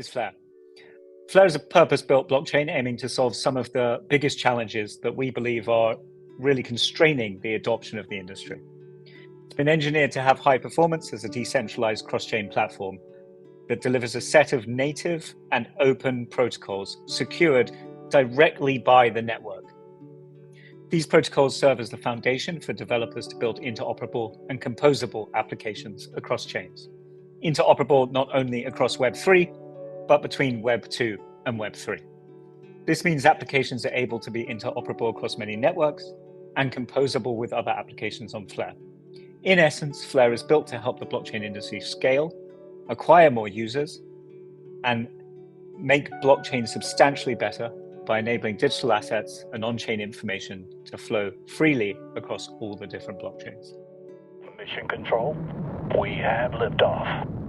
is Flare? Flare is a purpose-built blockchain aiming to solve some of the biggest challenges that we believe are really constraining the adoption of the industry. It's been engineered to have high performance as a decentralized cross-chain platform that delivers a set of native and open protocols secured directly by the network. These protocols serve as the foundation for developers to build interoperable and composable applications across chains. Interoperable not only across Web3, but between Web 2 and Web 3. This means applications are able to be interoperable across many networks and composable with other applications on Flare. In essence, Flare is built to help the blockchain industry scale, acquire more users, and make blockchain substantially better by enabling digital assets and on-chain information to flow freely across all the different blockchains. Mission Control, we have liftoff.